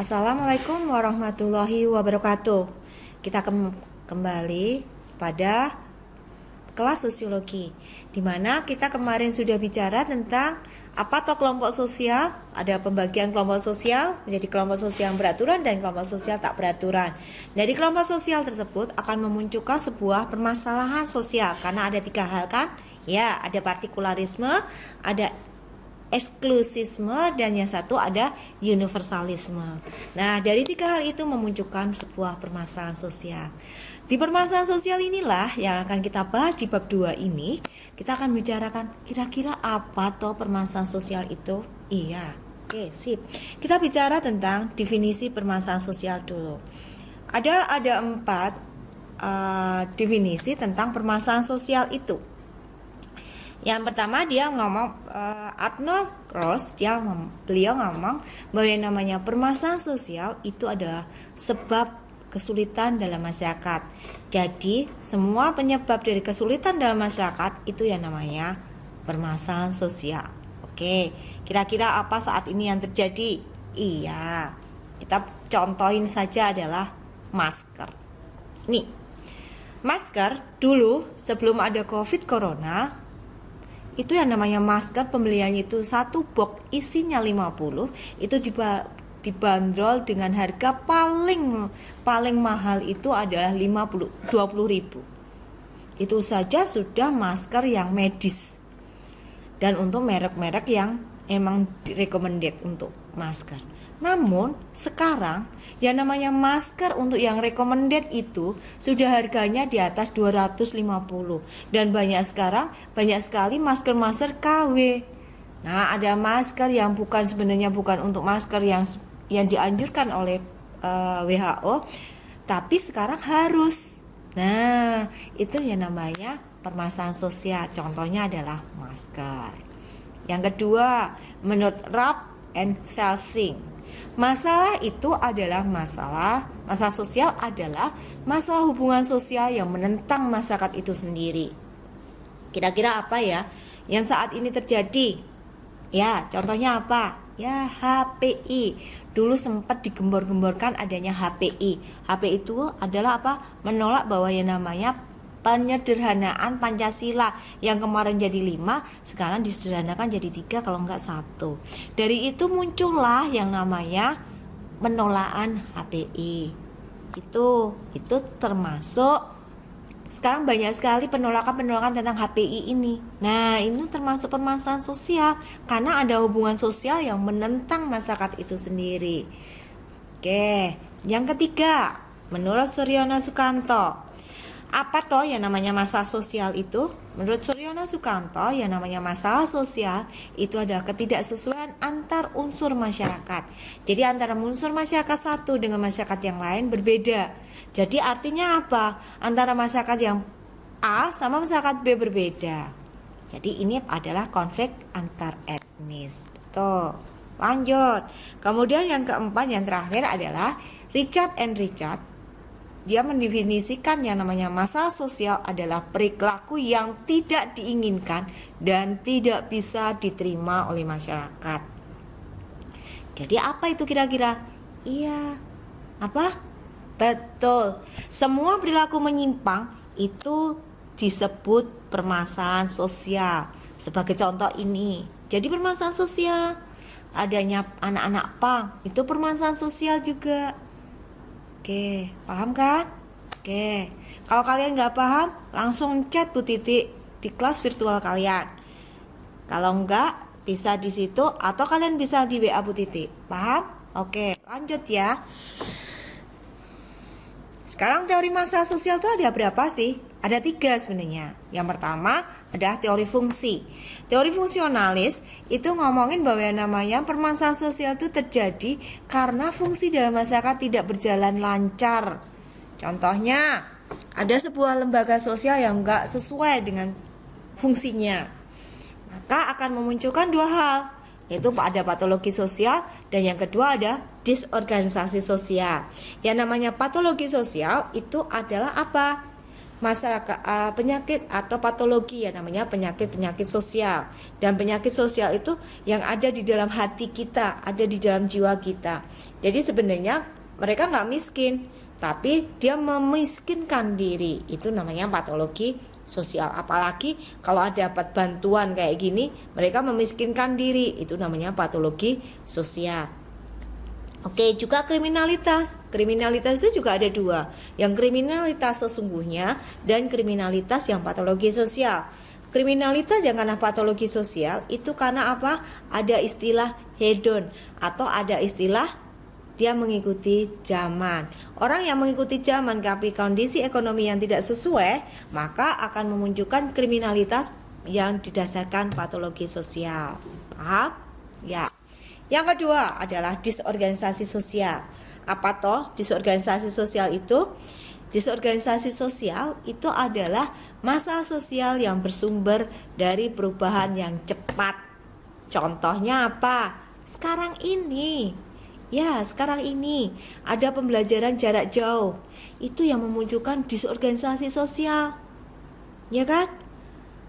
Assalamualaikum warahmatullahi wabarakatuh. Kita kembali pada kelas sosiologi, di mana kita kemarin sudah bicara tentang apa toh kelompok sosial. Ada pembagian kelompok sosial menjadi kelompok sosial yang beraturan dan kelompok sosial tak beraturan. Dari kelompok sosial tersebut akan memunculkan sebuah permasalahan sosial, karena ada tiga hal kan? Ya, ada partikularisme, ada eksklusisme, dan yang satu ada universalisme. Nah, dari tiga hal itu memunculkan sebuah permasalahan sosial. Di permasalahan sosial inilah yang akan kita bahas di bab 2 ini. Kita akan bicarakan kira-kira apa toh permasalahan sosial itu? Iya, oke, sip. Kita bicara tentang definisi permasalahan sosial dulu. Ada 4 definisi tentang permasalahan sosial itu. Yang pertama dia ngomong, Arnold Ross, beliau ngomong bahwa yang namanya permasalahan sosial itu adalah sebab kesulitan dalam masyarakat. Jadi semua penyebab dari kesulitan dalam masyarakat itu yang namanya permasalahan sosial. Oke, kira-kira apa saat ini yang terjadi? Iya, kita contohin saja adalah masker. Nih, masker dulu sebelum ada COVID Corona, itu yang namanya masker pembeliannya itu satu box isinya 50, itu dibanderol dengan harga paling mahal itu adalah 20.000. Itu saja sudah masker yang medis. Dan untuk merek-merek yang emang recommended untuk masker. Namun sekarang yang namanya masker untuk yang recommended itu sudah harganya di atas 250, dan banyak sekali masker KW. Nah, ada masker yang sebenarnya bukan untuk masker yang dianjurkan oleh WHO, tapi sekarang harus. Nah, itu yang namanya permasalahan sosial. Contohnya adalah masker. Yang kedua, menurut Rapp and Selsing, masalah sosial adalah masalah hubungan sosial yang menentang masyarakat itu sendiri. Kira-kira apa ya yang saat ini terjadi? Ya, contohnya apa? Ya, HPI. Dulu sempat digembor-gemborkan adanya HPI. HPI itu adalah apa? Menolak bahwa yang namanya penyederhanaan Pancasila yang kemarin jadi 5, sekarang disederhanakan jadi 3 kalau enggak 1. Dari itu muncullah yang namanya penolakan HPI. Itu termasuk sekarang banyak sekali penolakan tentang HPI ini. Nah, ini termasuk permasalahan sosial karena ada hubungan sosial yang menentang masyarakat itu sendiri. Oke, yang ketiga, menurut Suryono Sukanto, apa toh yang namanya masalah sosial itu? Menurut Suryono Sukanto, yang namanya masalah sosial itu adalah ketidaksesuaian antar unsur masyarakat. Jadi antara unsur masyarakat satu dengan masyarakat yang lain berbeda. Jadi artinya apa? Antara masyarakat yang A sama masyarakat B berbeda. Jadi ini adalah konflik antar etnis. Tuh, lanjut. Kemudian yang keempat, yang terakhir adalah Richard. Dia mendefinisikan yang namanya masalah sosial adalah perilaku yang tidak diinginkan dan tidak bisa diterima oleh masyarakat. Jadi apa itu kira-kira? Iya, apa? Betul. Semua perilaku menyimpang itu disebut permasalahan sosial. Sebagai contoh ini. Jadi permasalahan sosial, adanya anak-anak pang, itu permasalahan sosial juga. Oke, paham kan? Oke, kalau kalian nggak paham, langsung chat Bu Titi di kelas virtual kalian. Kalau nggak, bisa di situ atau kalian bisa di WA Bu Titi. Paham? Oke, lanjut ya. Sekarang teori masalah sosial itu ada berapa sih? Ada 3 sebenarnya. Yang pertama adalah teori fungsi. Teori fungsionalis itu ngomongin bahwa yang namanya permasalahan sosial itu terjadi karena fungsi dalam masyarakat tidak berjalan lancar. Contohnya, ada sebuah lembaga sosial yang enggak sesuai dengan fungsinya. Maka akan memunculkan 2 hal, yaitu ada patologi sosial dan yang kedua ada disorganisasi sosial. Yang namanya patologi sosial itu adalah apa? masyarakat penyakit atau patologi, ya namanya penyakit sosial. Dan penyakit sosial itu yang ada di dalam hati kita, ada di dalam jiwa kita. Jadi sebenarnya mereka nggak miskin, tapi dia memiskinkan diri. Itu namanya patologi sosial. Apalagi kalau ada dapat bantuan kayak gini, mereka memiskinkan diri. Itu namanya patologi sosial. Oke, juga kriminalitas. Kriminalitas itu juga ada dua. Yang kriminalitas sesungguhnya dan kriminalitas yang patologi sosial. Kriminalitas yang karena patologi sosial itu karena apa? Ada istilah hedon atau ada istilah dia mengikuti zaman. Orang yang mengikuti zaman tapi kondisi ekonomi yang tidak sesuai, maka akan memunculkan kriminalitas yang didasarkan patologi sosial. Paham? Ya. Yang kedua adalah disorganisasi sosial. Apa toh disorganisasi sosial itu? Disorganisasi sosial itu adalah masalah sosial yang bersumber dari perubahan yang cepat. Contohnya apa? Sekarang ini ada pembelajaran jarak jauh. Itu yang memunculkan disorganisasi sosial. Ya kan?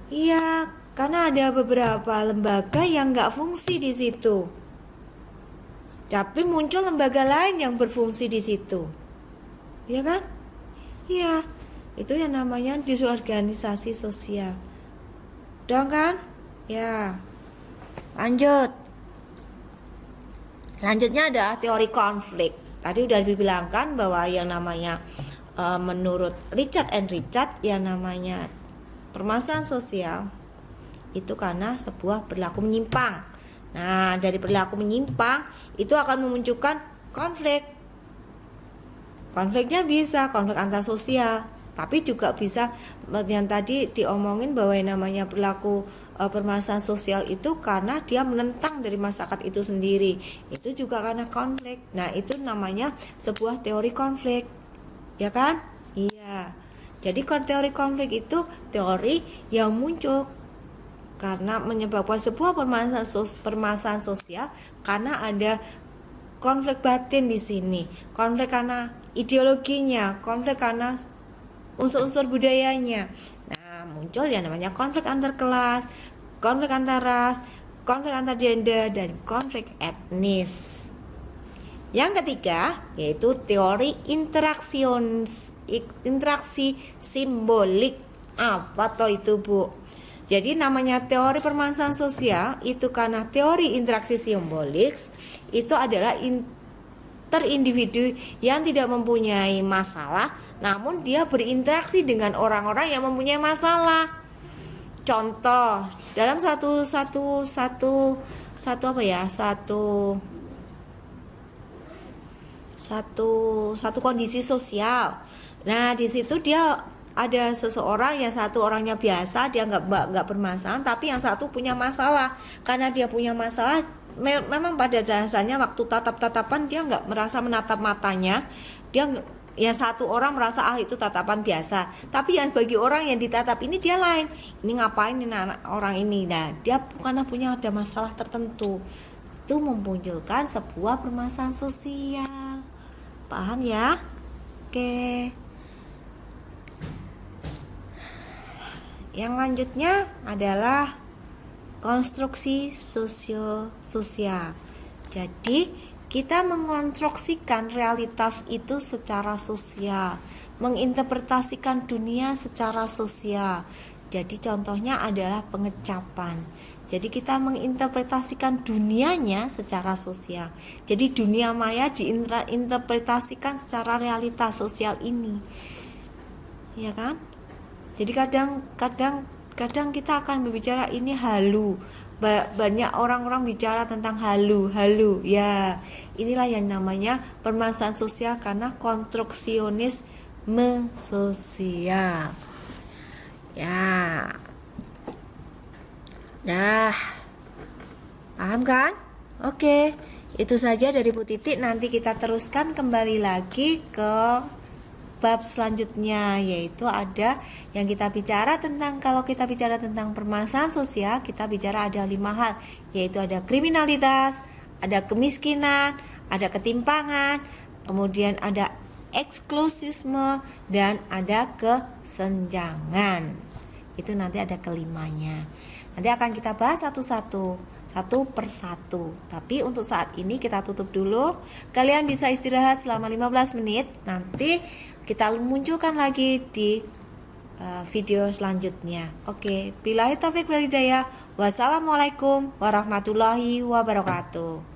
Iya, karena ada beberapa lembaga yang nggak fungsi di situ. Tapi muncul lembaga lain yang berfungsi di situ. Ya kan? Iya. Itu yang namanya disorganisasi sosial. Dong kan? Ya. Lanjutnya ada teori konflik. Tadi udah dibilangkan bahwa yang namanya menurut Richard yang namanya permasalahan sosial itu karena sebuah perilaku menyimpang. Nah, dari perilaku menyimpang itu akan memunculkan konflik. Konfliknya bisa konflik antar sosial, tapi juga bisa yang tadi diomongin bahwa yang namanya perilaku permasalahan sosial itu karena dia menentang dari masyarakat itu sendiri. Itu juga karena konflik. Nah, itu namanya sebuah teori konflik. Ya kan? Iya. Jadi teori konflik itu teori yang muncul karena menyebabkan sebuah permasalahan sosial karena ada konflik batin di sini, konflik karena ideologinya, konflik karena unsur-unsur budayanya. Nah, muncul yang namanya konflik antar kelas, konflik antar ras, konflik antar gender, dan konflik etnis. Yang ketiga yaitu teori interaksi simbolik. Apa toh itu, Bu? Jadi namanya teori permasalahan sosial itu karena teori interaksi simbolik itu adalah interindividu yang tidak mempunyai masalah, namun dia berinteraksi dengan orang-orang yang mempunyai masalah. Contoh dalam satu kondisi sosial. Nah, di situ dia ada seseorang yang satu orangnya biasa, dia nggak bermasalah, tapi yang satu punya masalah. Karena dia punya masalah, memang pada dasarnya waktu tatap-tatapan dia nggak merasa menatap matanya, yang satu orang merasa itu tatapan biasa, tapi yang bagi orang yang ditatap ini dia lain. Ini ngapain ini orang ini? Nah, dia karena punya ada masalah tertentu, itu memunculkan sebuah permasalahan sosial. Paham ya? Oke. Yang lanjutnya adalah konstruksi sosial. Jadi kita mengonstruksikan realitas itu secara sosial, menginterpretasikan dunia secara sosial. Jadi contohnya adalah pengecapan. Jadi kita menginterpretasikan dunianya secara sosial. Jadi dunia maya diinterpretasikan secara realitas sosial ini. Ya kan? Jadi kadang kita akan berbicara ini halu. Banyak orang-orang bicara tentang halu. Ya, inilah yang namanya permasalahan sosial karena konstruksionisme sosial. Ya. Nah, paham kan? Oke, itu saja dari Bu Titik. Nanti kita teruskan kembali lagi ke bab selanjutnya, yaitu ada yang kita bicara tentang, kalau kita bicara tentang permasalahan sosial, kita bicara ada 5 hal, yaitu ada kriminalitas, ada kemiskinan, ada ketimpangan, kemudian ada eksklusisme, dan ada kesenjangan. Itu nanti ada kelimanya. Nanti akan kita bahas satu-satu, satu persatu. Tapi untuk saat ini kita tutup dulu. Kalian bisa istirahat selama 15 menit. Nanti kita munculkan lagi di video selanjutnya. Oke, billahi taufik wal hidayah. Wassalamualaikum warahmatullahi wabarakatuh.